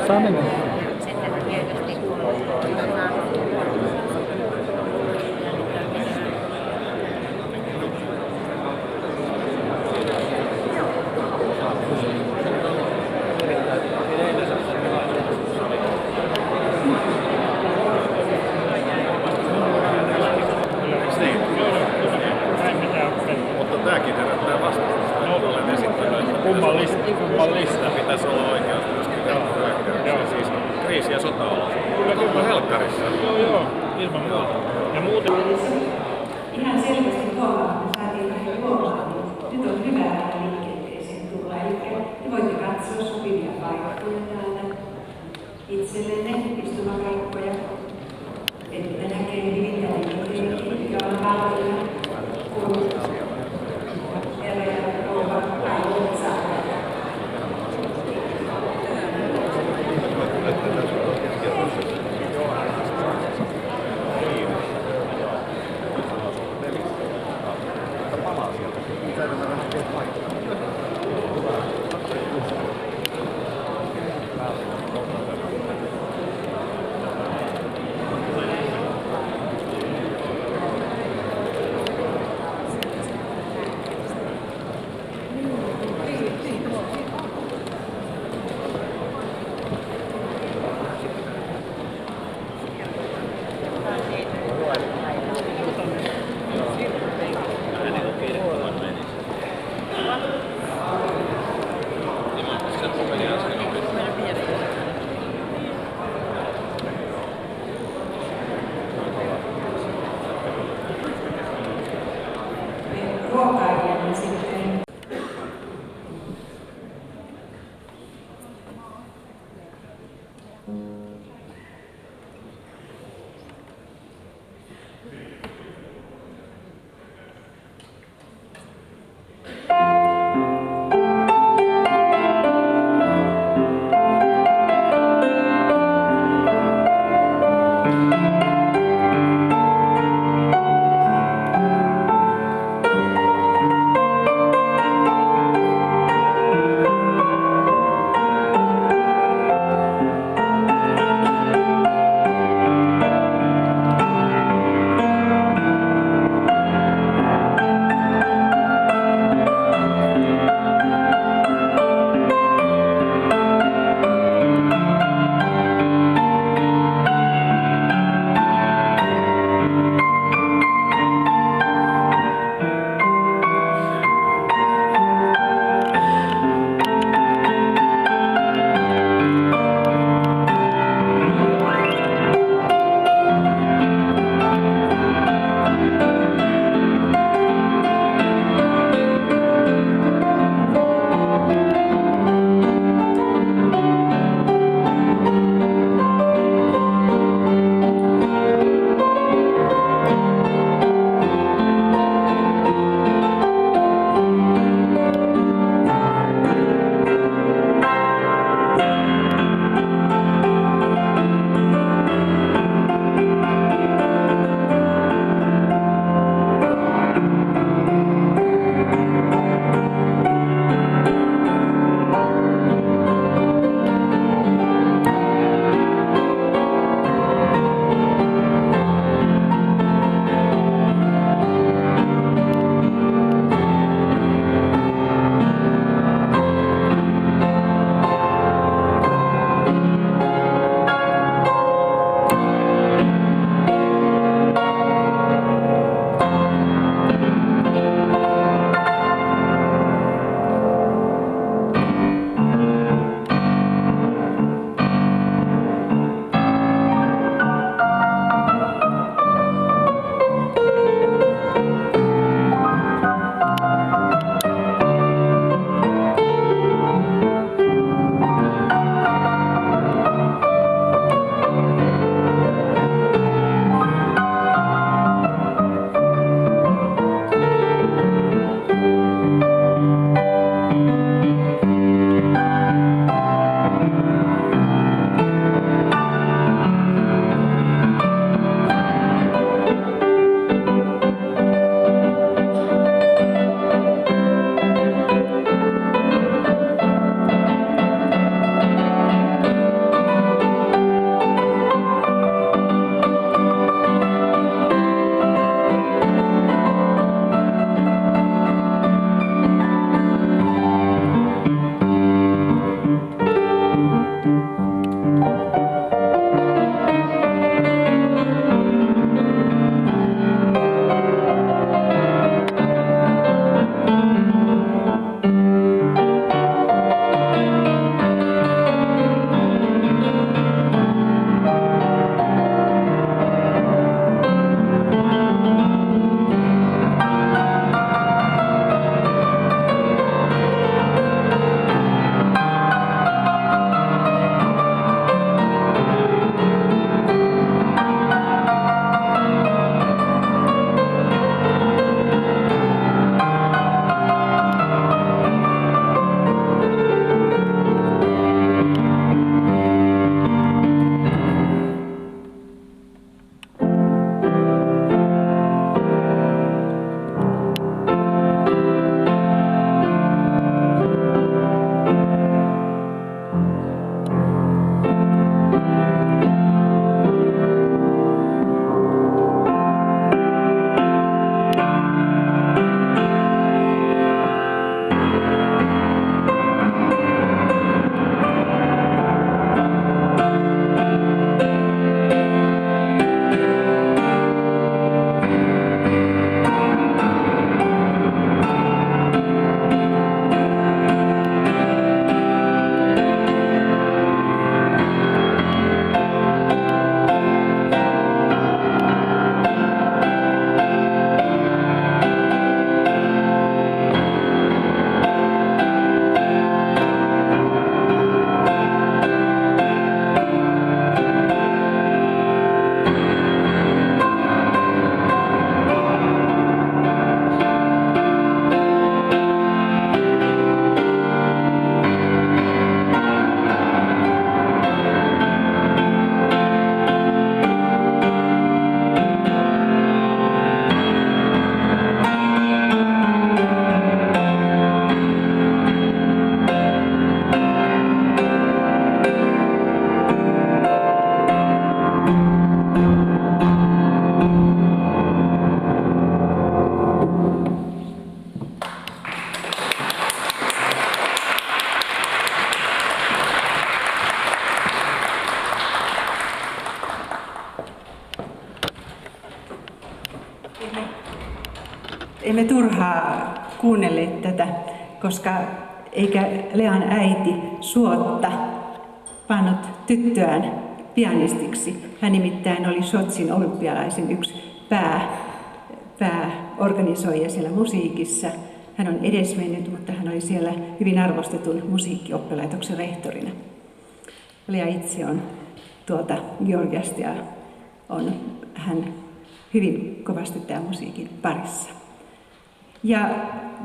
Saa mennä. Mutta tämäkin herättää vastustusta. Olen esittänyt, että kummallista pitäisi olla oikeus myöskin hyökkäyksiä. Siis kriisi- ja sota-olosuhteet. Kyllä helkkarissa. Joo, ilman muuta. Ja muuten... Ihan selvästi huomaa, että saatiin huomaa, nyt on hyvä liikenteeseen tulla. Eli te voitte katsoa sopivia paikkoja täällä itsellenne, istumapaikkoja. Että näkee hyvin liikenteen, mikä on halvilla. Herra ja rouva, aivoit saada. Emme turhaa kuunnelleet tätä, koska eikä Lean äiti Suotta pannut tyttöään pianistiksi. Hän nimittäin oli Sotsin olympialaisen yksi pääorganisoija siellä musiikissa. Hän on edesmennyt, mutta hän oli siellä hyvin arvostetun musiikkioppilaitoksen rehtorina. Lea itse on tuolta Georgiasta ja on hän hyvin kovasti tämän musiikin parissa. Ja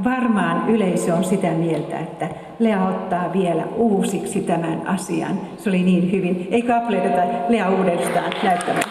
varmaan yleisö on sitä mieltä, että Lea ottaa vielä uusiksi tämän asian. Se oli niin hyvin. Eikö aplodita Lea uudestaan näyttämään?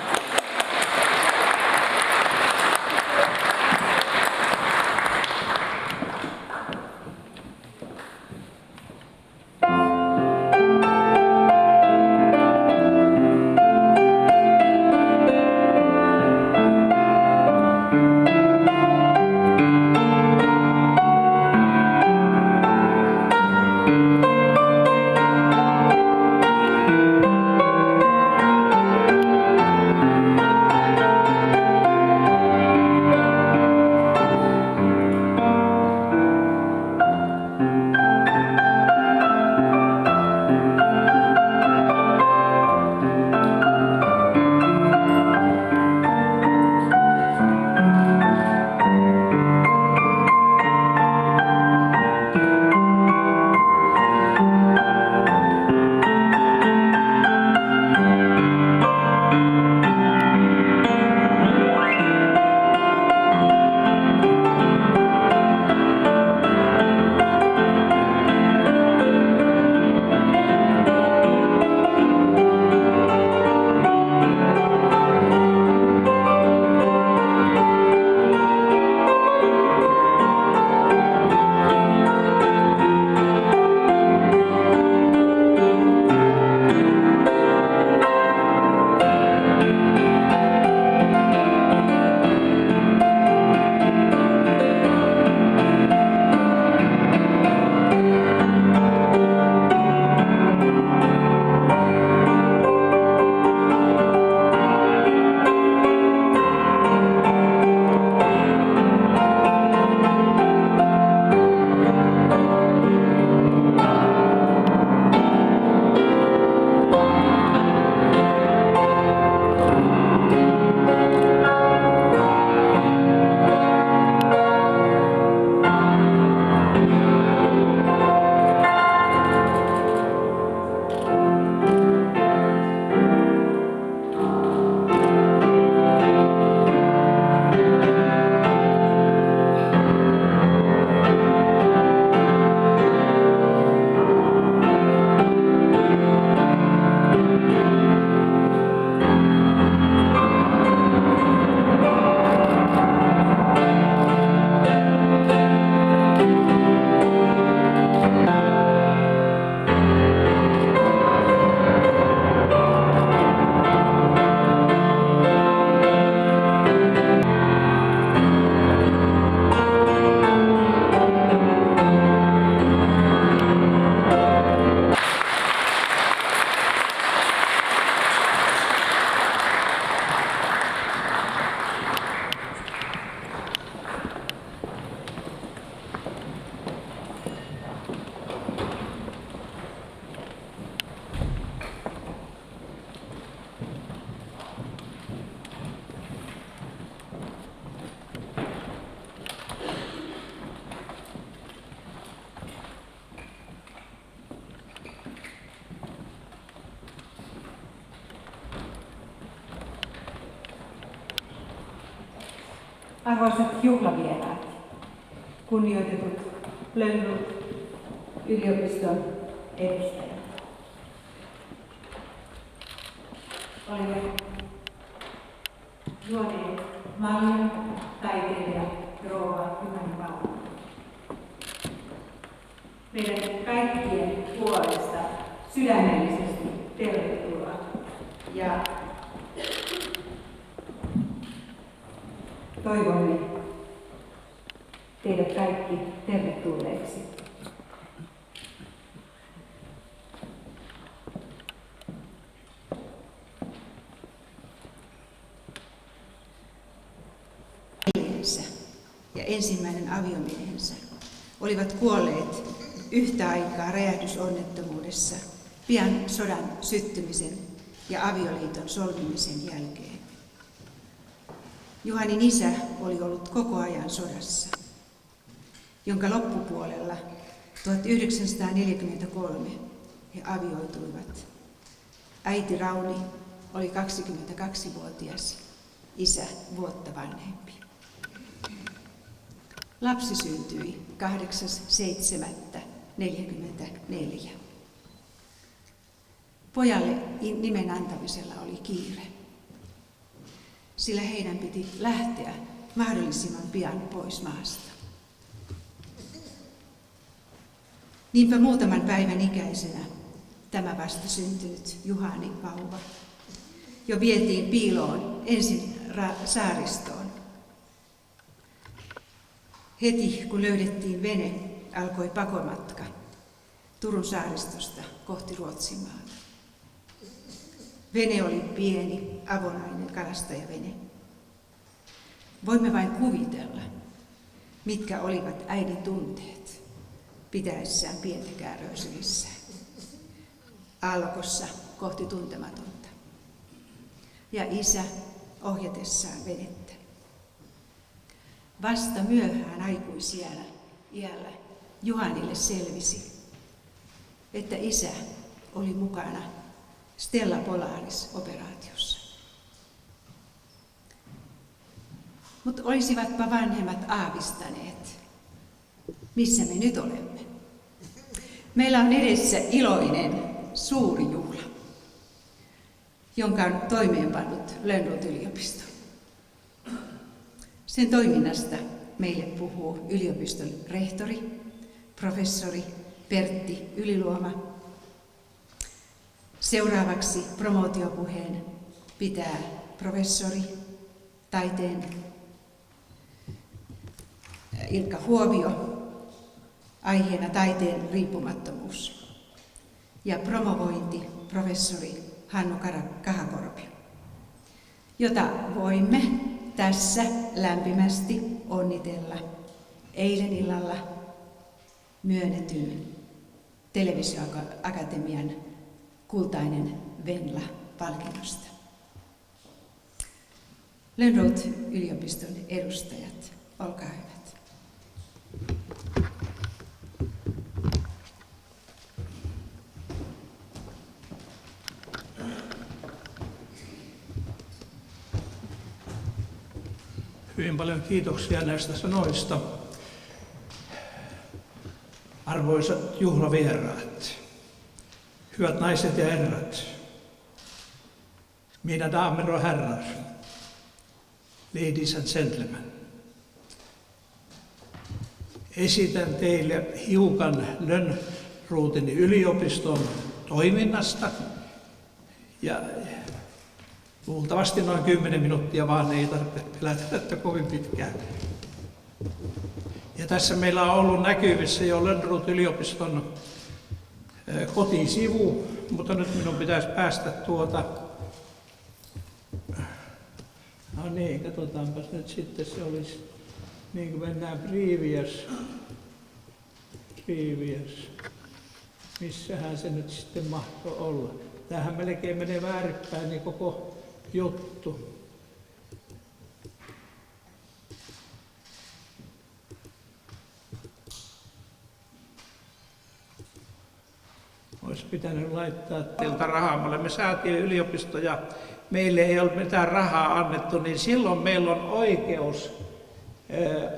Arvoisat juhlavieraat, kunnioitetut Lönnrot yliopiston edustajat. Olemme juoneet maljan taiteilija rouva Juhani Paula. Meidän kaikkien puolesta sydämellisesti tervetuloa ja toivomme teidät kaikki tervetulleeksi. Ja ensimmäinen aviomiehensä olivat kuolleet yhtä aikaa räjähdysonnettomuudessa pian sodan syttymisen ja avioliiton solmimisen jälkeen. Juhanin isä oli ollut koko ajan sodassa, jonka loppupuolella 1943 he avioituivat. Äiti Rauni oli 22-vuotias, isä vuotta vanhempi. Lapsi syntyi 8.7.1944. Pojalle nimen antamisella oli kiire, sillä heidän piti lähteä mahdollisimman pian pois maasta. Niinpä muutaman päivän ikäisenä tämä vasta syntynyt Juhani vauva jo vietiin piiloon ensin saaristoon. Heti kun löydettiin vene, alkoi pakomatka Turun saaristosta kohti Ruotsimaata. Vene oli pieni, avonainen kalastajavene. Voimme vain kuvitella, mitkä olivat äidin tunteet pitäessään pientä kääröä sylissään. Aallokossa kohti tuntematonta. Ja isä ohjatessaan venettä. Vasta myöhään aikuisiällä Juhanille selvisi, että isä oli mukana Stella Polaris-operaatiossa. Mutta olisivatpa vanhemmat aavistaneet, missä me nyt olemme. Meillä on edessä iloinen suuri juhla, jonka on toimeenpannut Lönnrot-yliopisto. Sen toiminnasta meille puhuu yliopiston rehtori, professori Pertti Yliluoma. Seuraavaksi promootiopuheen pitää professori, taiteen Ilkka Huovio, aiheena taiteen riippumattomuus. Ja promovointi professori Hannu Kahakorpi, jota voimme tässä lämpimästi onnitella eilen illalla myönnetyn Televisioakatemian kultainen Venla-palkinnosta. Lönnrot-yliopiston edustajat, olkaa hyvät. Hyvin paljon kiitoksia näistä sanoista. Arvoisat juhlavieraat, hyvät naiset ja herrat, mina damer och herrar, ladies and gentlemen. Esitän teille hiukan Lönnrotin yliopiston toiminnasta ja luultavasti noin 10 minuuttia, vaan ei tarvitse pelätä kovin pitkään. Ja tässä meillä on ollut näkyvissä jo Lönnrot-yliopiston kotisivu, mutta nyt minun pitäisi päästä no niin, katsotaanpas nyt sitten, se olisi niin kuin mennään previous. Missähän se nyt sitten mahtoi olla. Tämähän melkein menee väärinpäin niin koko juttu. Olisi pitänyt laittaa teiltä rahaa. Me olemme säätiöyliopisto ja meille ei ole mitään rahaa annettu, niin silloin meillä on oikeus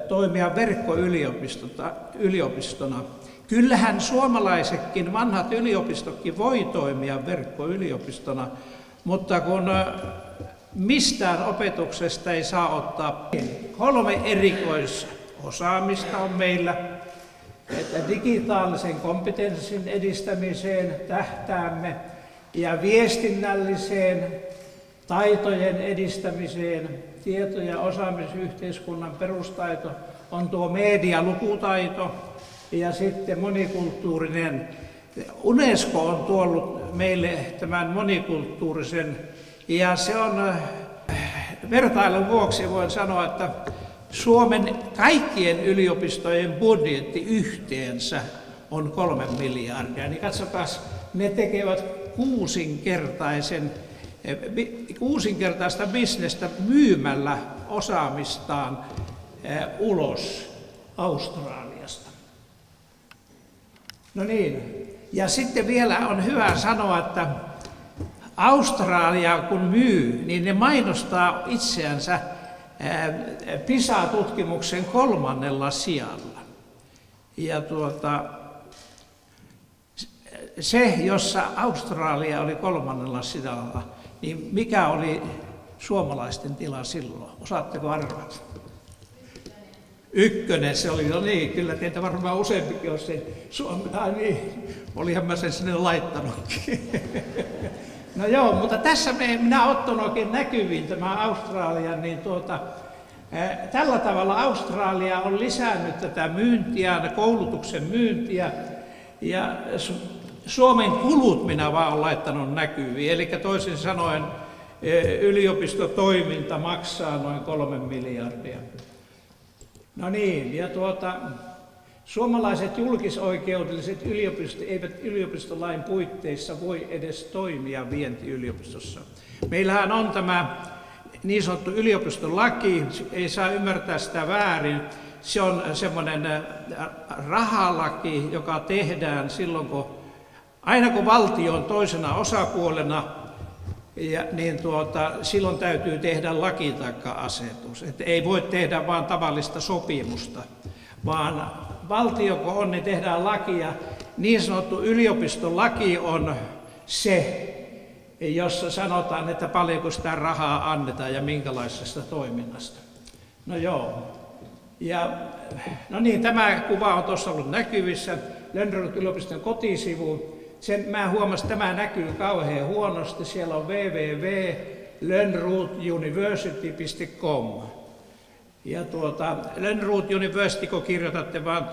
toimia verkkoyliopistona. Kyllähän suomalaisetkin vanhat yliopistokin voi toimia verkkoyliopistona, mutta kun mistään opetuksesta ei saa ottaa 3 erikoisosaamista on meillä, että digitaalisen kompetenssin edistämiseen tähtäämme ja viestinnälliseen taitojen edistämiseen, tieto- ja osaamisyhteiskunnan perustaito on tuo medialukutaito ja sitten monikulttuurinen. UNESCO on tuonut meille tämän monikulttuurisen ja se on vertailun vuoksi voin sanoa, että Suomen kaikkien yliopistojen budjetti yhteensä on 3 miljardia. Niin katsotaas, ne tekevät kuusinkertaista bisnestä myymällä osaamistaan ulos Australiasta. No niin, ja sitten vielä on hyvä sanoa, että Australia kun myy, niin ne mainostaa itseänsä PISA-tutkimuksen 3. sijalla. Ja se, jossa Australia oli 3. sijalla, niin mikä oli suomalaisten tila silloin? Osaatteko arvata? 1 se oli, no niin, kyllä teitä varmaan useampikin on sen niin, olihan mä sen sinne laittanutkin. No joo, mutta tässä minä ottanutkin näkyviin tämä Australia, niin tällä tavalla Australia on lisännyt tätä myyntiä, koulutuksen myyntiä ja Suomen kulut minä vaan olen laittanut näkyviin, eli toisin sanoen yliopistotoiminta maksaa noin 3 miljardia. No niin, ja suomalaiset julkisoikeudelliset yliopistot eivät yliopistolain puitteissa voi edes toimia vientiyliopistossa. Meillähän on tämä niin sanottu yliopistolaki, ei saa ymmärtää sitä väärin. Se on semmoinen rahalaki, joka tehdään silloin, aina kun valtio on toisena osapuolena, niin silloin täytyy tehdä laki tai asetus. Et ei voi tehdä vain tavallista sopimusta, vaan valtio kun on, niin tehdään lakia. Niin sanottu yliopistolaki on se, jossa sanotaan, että paljonko sitä rahaa annetaan ja minkälaisesta toiminnasta. No joo. Ja, no niin, tämä kuva on tuossa ollut näkyvissä. Lönnrot-yliopiston kotisivu. Mä huomasin, että tämä näkyy kauhean huonosti. Siellä on www.lönnrotuniversity.com. Ja Lönnrot University, kun kirjoitatte vaan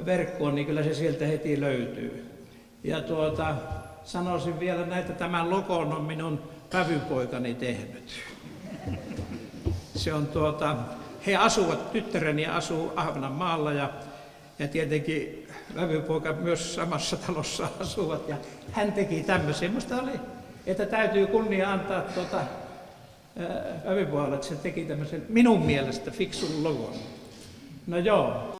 verkkoon, niin kyllä se sieltä heti löytyy. Ja sanoisin vielä näitä, tämän logon on minun vävypoikani tehnyt. Se on he asuvat, tyttäreni asuu Ahvenanmaalla ja tietenkin vävypoika myös samassa talossa asuvat ja hän teki tämmöisen. Minusta oli, että täytyy kunnia antaa vävypojalle, että se teki tämmöisen minun mielestä fiksun logon. No joo.